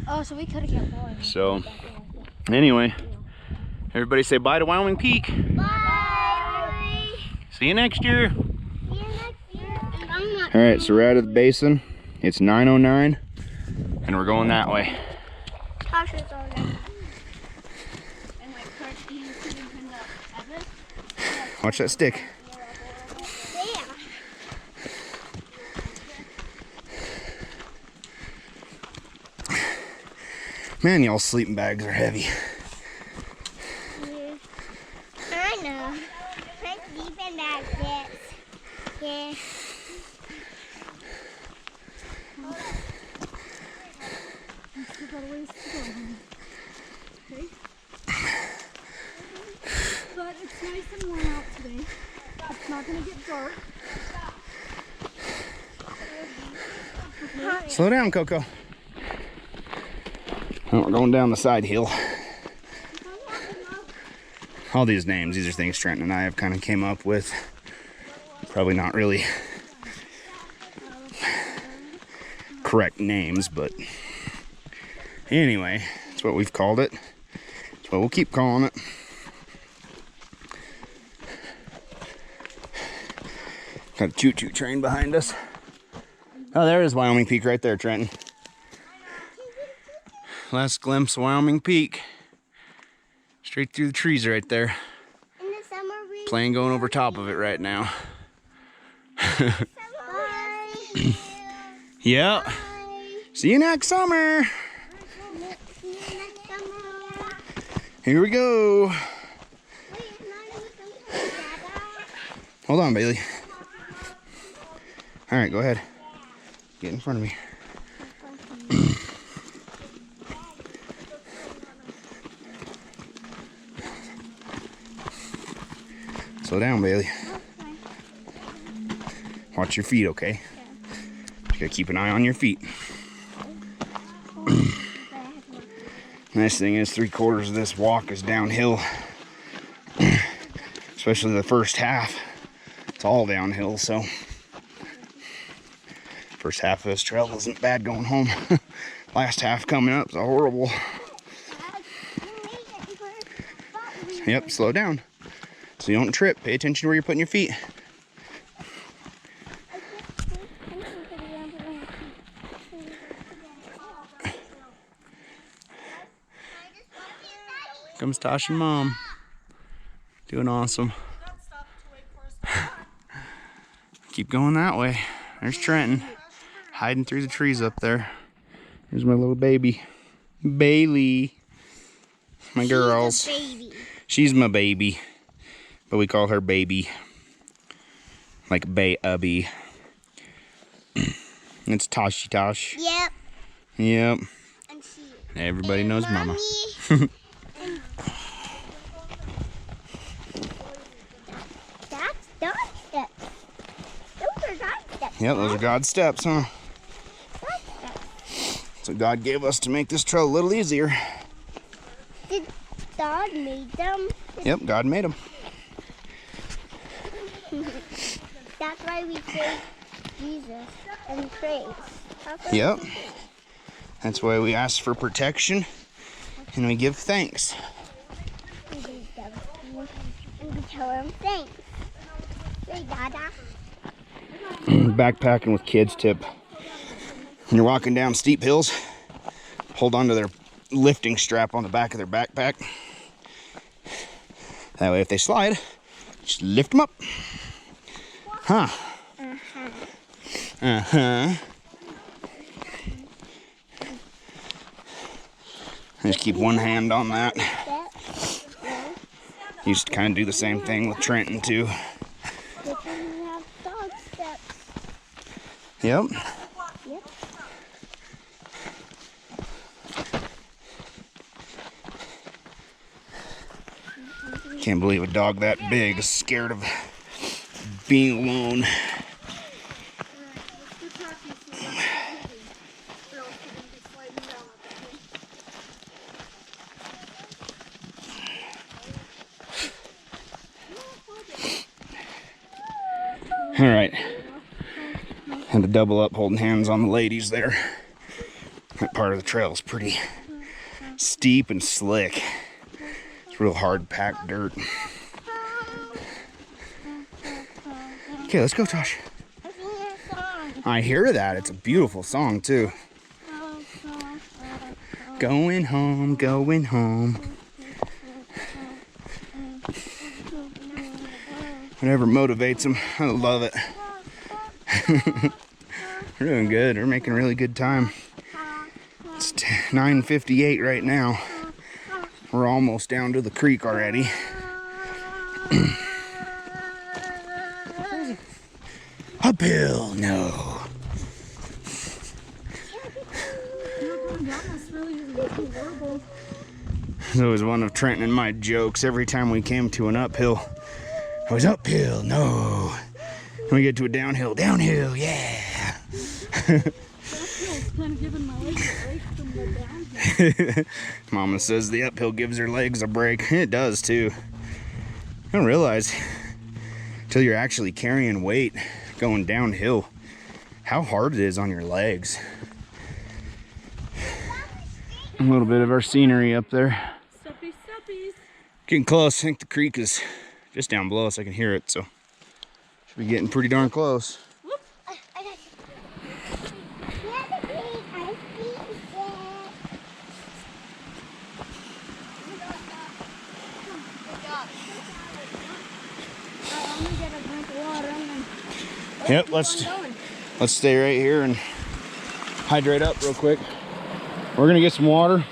Oh, so we could have kept going. So anyway, everybody say bye to Wyoming Peak. Bye. See you next year. See you next year. And I'm not. All right, so we're out of the basin. It's 9:09 and we're going that way. Tasha's all down. Watch that stick. Yeah. Man, y'all sleeping bags are heavy. I know. Put sleeping bags, yes. Yeah. Still got a ways to go. Okay. But it's nice and warm out today. It's not gonna get dark. Slow down, Coco. Oh, we're going down the side hill. All these names, these are things Trenton and I have kind of came up with. Probably not really correct names, but anyway, that's what we've called it. That's what we'll keep calling it. Got a choo-choo train behind us. Oh, there is Wyoming Peak right there, Trenton. Last glimpse of Wyoming Peak. Straight through the trees right there. In the summer we Plane going over top of it right now. Bye. Yep. See you next summer. See you next summer. Here we go. Wait, it's not even Dada. Hold on, Bailey. All right, go ahead. Get in front of me. Slow down, Bailey. Watch your feet, okay? You gotta keep an eye on your feet. Nice thing is 3/4 of this walk is downhill. Especially the first half. It's all downhill, so first half of this trail wasn't bad going home. Last half coming up is horrible. Yep, slow down so you don't trip. Pay attention to where you're putting your feet. comes Tosh and Mom. Doing awesome. Keep going that way. There's Trenton, hiding through the trees up there. Here's my little baby, Bailey. My girls. She's my baby, but we call her baby, like Bay-ubby. It's Toshy Tosh. Yep. Yep. And she. Everybody knows Mama. That's God's steps. Those are God's steps. Yep, those are God's steps, huh? God's steps. So God gave us to make this trail a little easier. Did God made them? Yep, God made them. That's why we say Jesus and praise. Yep. That's why we ask for protection and we give thanks. And we tell them thanks. Say, Dada. Backpacking with kids tip. When you're walking down steep hills, hold on to their lifting strap on the back of their backpack. That way if they slide, just lift them up. Huh. Just keep one hand on that. Used to kind of do the same thing with Trenton too. Yep. Can't believe a dog that big is scared of being alone. All right. Had to double up holding hands on the ladies there. That part of the trail is pretty steep and slick. It's real hard packed dirt. Okay, let's go, Tosh. I hear that. It's a beautiful song, too. Going home, going home. Whatever motivates them, I love it. We're doing good. We're making really good time. It's 9:58 right now. We're almost down to the creek already. Uphill, no. That was one of Trenton and my jokes. Every time we came to an uphill, I was uphill, no. And we get to a downhill, downhill, yeah. Mama says the uphill gives her legs a break. It does too. You don't realize until you're actually carrying weight going downhill how hard it is on your legs. A little bit of our scenery up there. Steppies, steppies. Getting close. I think the creek is just down below us. I can hear it, so should be getting pretty darn close. Yep, let's stay right here and hydrate up real quick. We're gonna get some water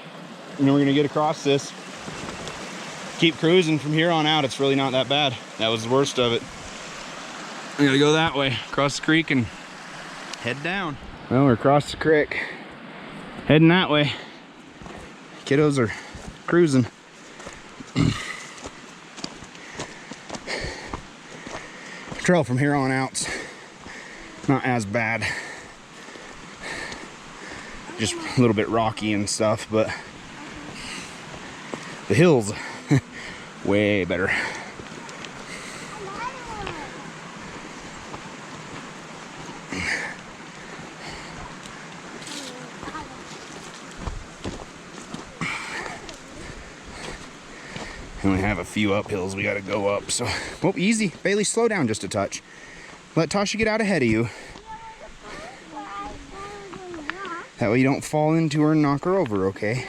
and then we're gonna get across this. Keep cruising from here on out. It's really not that bad. That was the worst of it. We gotta go that way, across the creek and head down. Well, we're across the creek, heading that way. Kiddos are cruising. Trail from here on out's not as bad. Just a little bit rocky and stuff, but the hills way better. And we have a few uphills we gotta go up, so oh, easy. Bailey, slow down just a touch. Let Tosha get out ahead of you. That way you don't fall into her and knock her over, okay?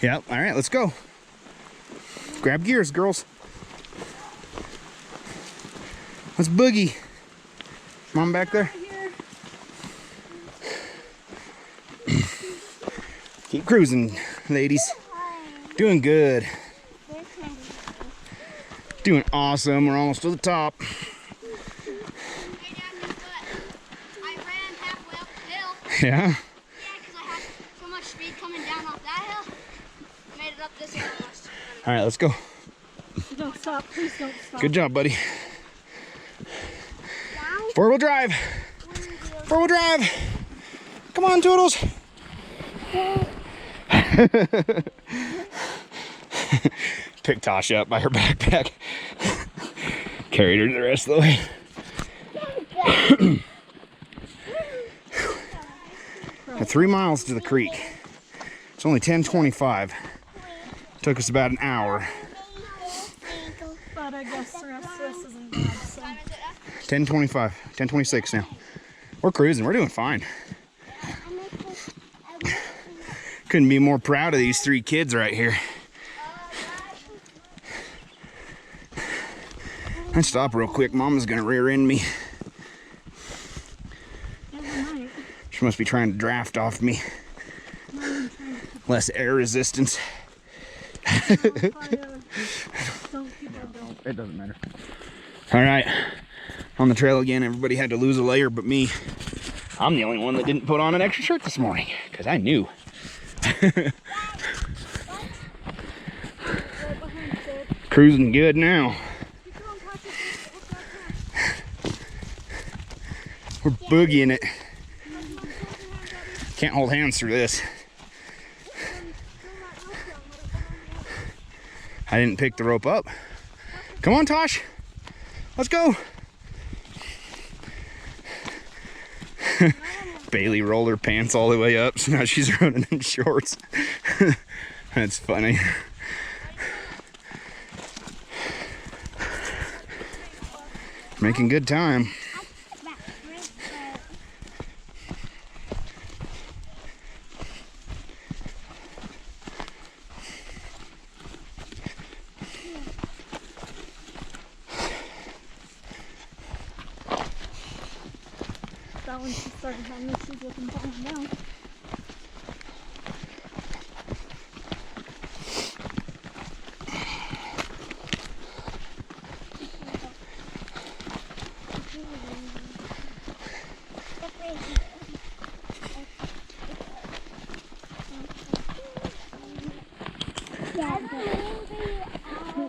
Yep, all right, let's go. Grab gears, girls. Let's boogie. Mom back there. Keep cruising, ladies. Doing good. Doing awesome. We're almost to the top. I ran halfway up the hill. Yeah? Yeah, because I had so much speed coming down off that hill. Made it up this hill almost. All right, let's go. Don't stop. Please don't stop. Good job, buddy. Four-wheel drive. Four-wheel drive. Come on, Toodles. Picked Tosha up by her backpack. Carried her the rest of the way. We're 3 miles to the creek. It's only 10:25. Took us about an hour. But I guess the rest of this isn't bad, so. 10:25, 10:26 now. We're cruising. We're doing fine. Couldn't be more proud of these 3 kids right here. I stop real quick. Mama's gonna rear end me. She must be trying to draft off me. Less air resistance. Don't keep on going. It doesn't matter. All right, on the trail again. Everybody had to lose a layer but me. I'm the only one that didn't put on an extra shirt this morning because I knew. Cruising good now. We're boogieing it. Can't hold hands through this. I didn't pick the rope up. Come on, Tosh. Let's go. Bailey rolled her pants all the way up, so now she's running in shorts. That's funny. Making good time. That one she started having issues with him falling down.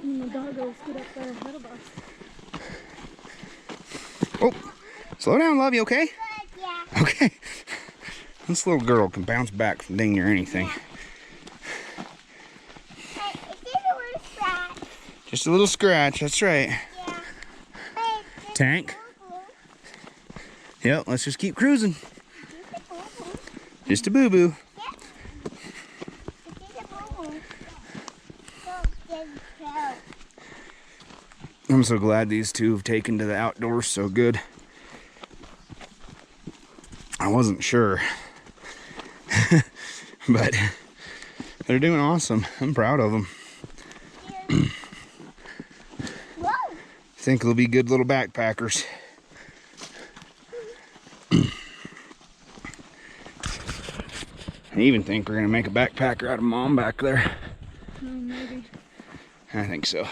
And the doggos get up there ahead of us. Oh, slow down, love. You okay? Yeah. Okay. This little girl can bounce back from ding or anything. Hey, it's just a little scratch. Just a little scratch. That's right. Yeah. Hey, it's Tank. boo-boo. Yep. Let's just keep cruising. Just a boo-boo. Just a boo boo. It's just a boo-boo. So, just go. I'm so glad these two have taken to the outdoors so good. I wasn't sure. But they're doing awesome. I'm proud of them. Whoa. Think they'll be good little backpackers. I even think we're gonna make a backpacker out of Mom back there. Maybe. I think so.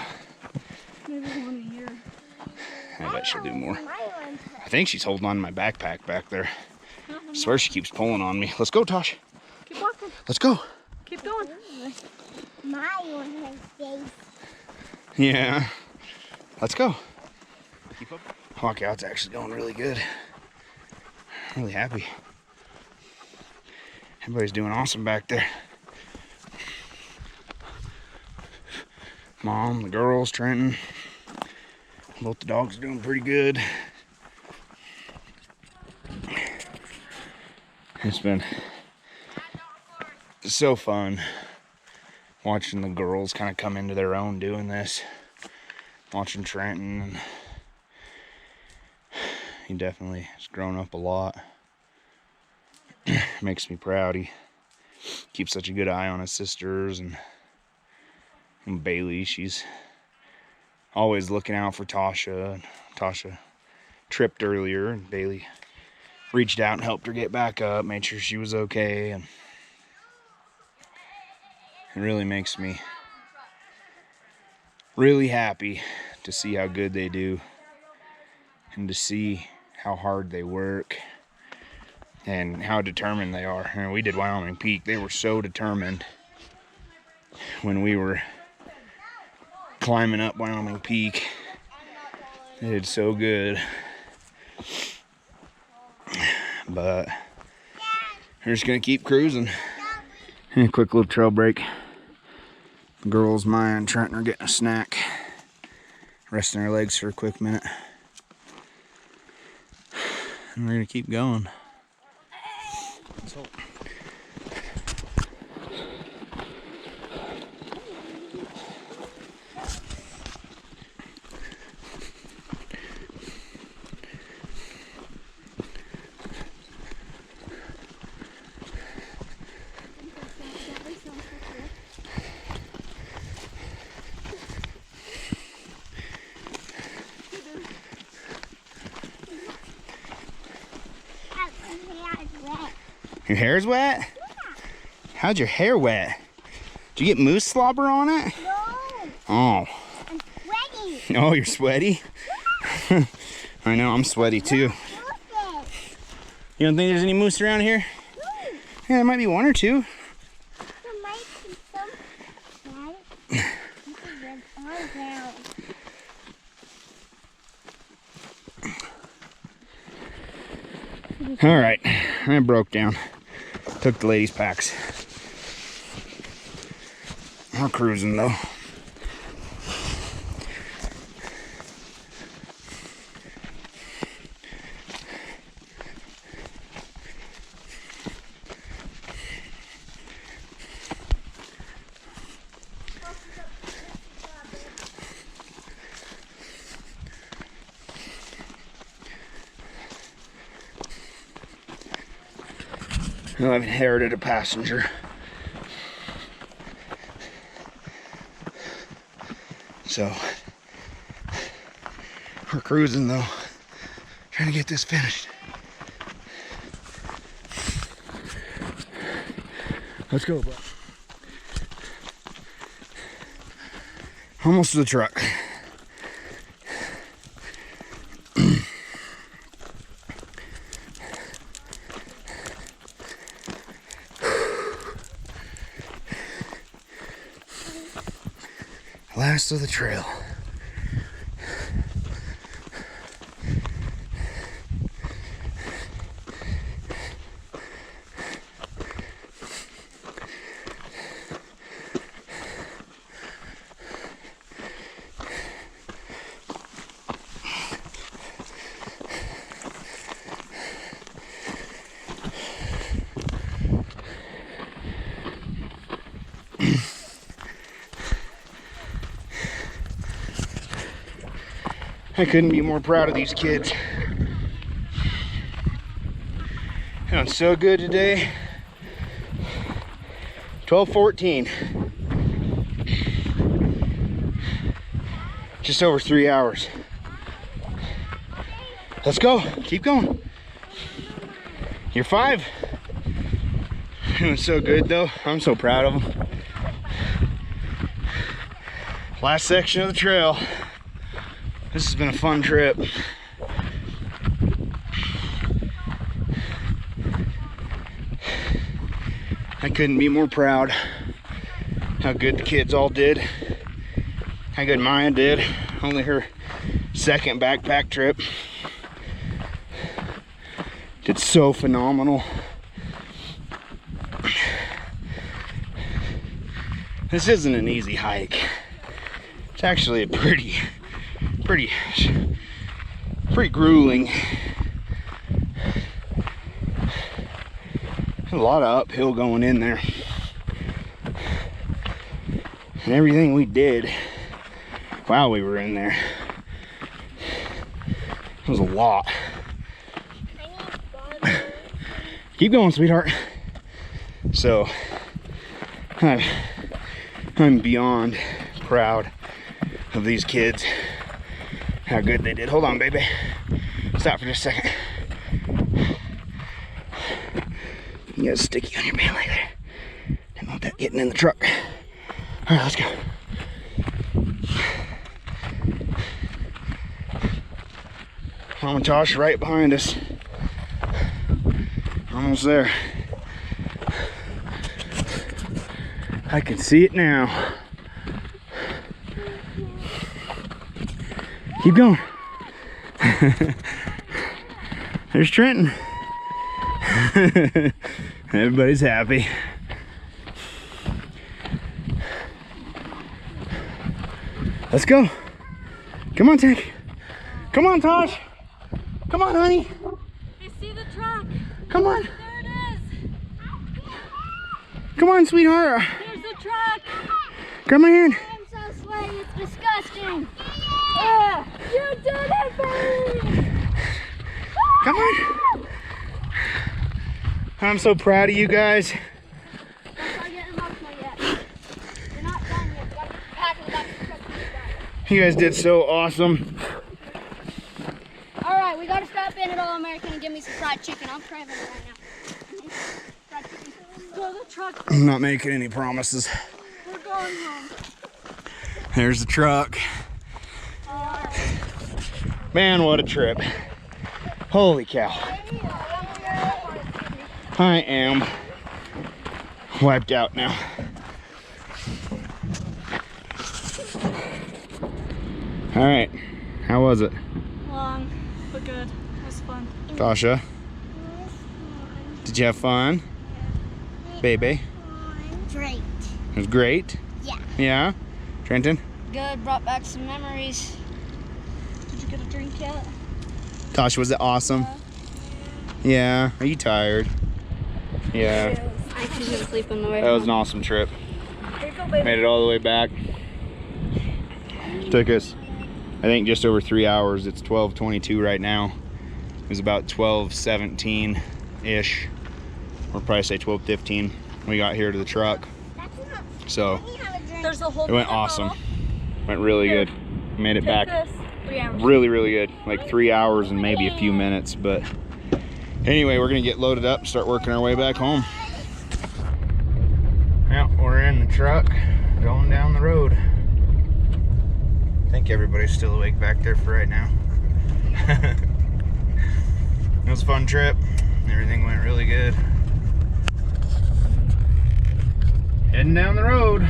Maybe one a year. I bet she'll do more. My one's I think she's holding on to my backpack back there. I swear she keeps pulling on me. Let's go, Tosh. Keep walking. Let's go. Keep going. my one has face. Yeah. Let's go. Keep up. Walkout's actually going really good. I'm really happy. Everybody's doing awesome back there. Mom, the girls, Trenton. Both the dogs are doing pretty good. It's been so fun watching the girls kind of come into their own doing this. Watching Trenton. And he definitely has grown up a lot. Makes me proud. He keeps such a good eye on his sisters, and Bailey, she's always looking out for Tosha. Tosha tripped earlier, and Bailey reached out and helped her get back up, made sure she was okay, and it really makes me really happy to see how good they do and to see how hard they work and how determined they are. And we did Wyoming Peak. They were so determined when we were climbing up Wyoming Peak. They did so good. But we're just gonna keep cruising. And a quick little trail break. The girls, Maya and Trenton, are getting a snack. Resting their legs for a quick minute. And we're gonna keep going. So. Your hair's wet? Yeah. How'd your hair wet? Did you get moose slobber on it? No. Oh. I'm sweaty. Oh, you're sweaty? Yeah. I know, I'm sweaty too. You don't think there's any moose around here? No. Yeah, there might be one or two. There might be some. Right? On ground. All right, I broke down. Took the ladies' packs. We're cruising though. Well, I've inherited a passenger. So, we're cruising though, trying to get this finished. Let's go, bro. Almost to the truck. Last of the trail. I couldn't be more proud of these kids. Feeling so good today. 12:14. Just over 3 hours. Let's go. Keep going. You're 5. Feeling so good though. I'm so proud of them. Last section of the trail. This has been a fun trip. I couldn't be more proud how good the kids all did. How good Maya did. Only her second backpack trip. Did so phenomenal. This isn't an easy hike. It's actually a pretty grueling. A lot of uphill going in there. And everything we did while we were in there, it was a lot. Keep going, sweetheart. So I'm beyond proud of these kids, how good they did. Hold on, baby. Stop for just a second. You got sticky on your pant like that. Didn't want that getting in the truck. All right, let's go. Mom and Tosha right behind us. Almost there. I can see it now. Keep going. There's Trenton. Everybody's happy. Let's go. Come on, Tank. Come on, Tosh. Come on, honey. I see the truck. Come on. There it is. Come on, sweetheart. There's the truck. Grab my hand. I'm so sweaty. It's disgusting. You did it, baby. Come on. I'm so proud of you guys. Don't start getting emotional yet. You're not done yet. You gotta get the pack in the back of the truck to get You guys did so awesome. done. Alright, we gotta stop in at All American and give me some fried chicken. I'm craving it right now. Fried chicken. Go to the truck. I'm not making any promises. We're going home. There's the truck. Man, what a trip. Holy cow. I am wiped out now. All right, how was it? Long, but good. It was fun. Tosha, did you have fun? Baby, Great. it was great. Yeah. Yeah? Trenton? Good, brought back some memories. Did you get a drink yet? Tosha, was it awesome? Yeah. Are you tired? Yeah. I couldn't sleep on the way That was an awesome trip. Here you go, baby. Made it all the way back. Took us, I think, just over 3 hours. It's 12:22 right now. It was about 12:17-ish. Or probably say 12:15 when we got here to the truck. So There's a whole it went awesome. Went really good. Made it back This. 3 hours. really, really good. Like 3 hours and maybe a few minutes. But anyway, we're gonna get loaded up and start working our way back home. Yeah, we're in the truck going down the road. I think everybody's still awake back there for right now. It was a fun trip. Everything went really good. Heading down the road.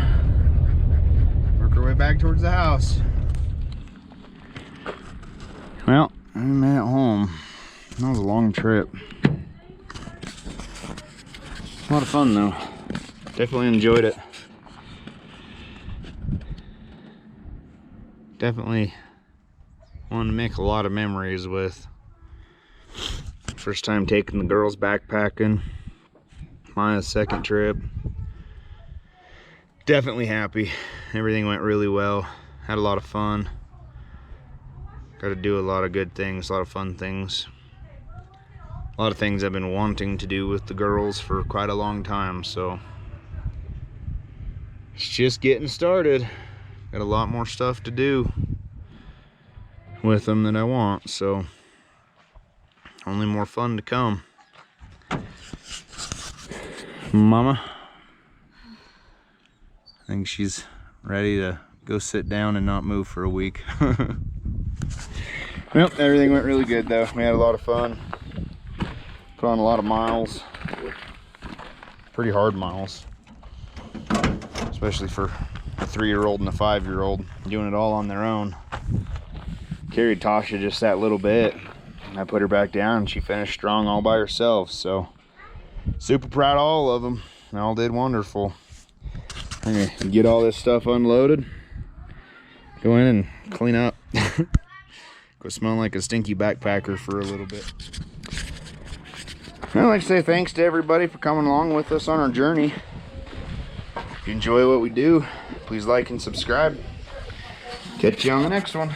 Work our way back towards the house. Well, I made it home. That was a long trip. A lot of fun though. Definitely enjoyed it. Definitely wanted to make a lot of memories with. First time taking the girls backpacking. My second trip. Definitely happy. Everything went really well. Had a lot of fun. Got to do a lot of good things, a lot of fun things. A lot of things I've been wanting to do with the girls for quite a long time, so it's just getting started. Got a lot more stuff to do with them that I want, so only more fun to come. Mama, I think she's ready to go sit down and not move for a week. Well, everything went really good though. We had a lot of fun. Put on a lot of miles. Pretty hard miles. Especially for a 3-year-old and a 5-year-old doing it all on their own. Carried Tosha just that little bit. I put her back down and she finished strong all by herself. So super proud of all of them. They all did wonderful. I'm gonna get all this stuff unloaded. Go in and clean up. Go smell like a stinky backpacker for a little bit. I'd like to say thanks to everybody for coming along with us on our journey. If you enjoy what we do, please like and subscribe. Catch you on the next one.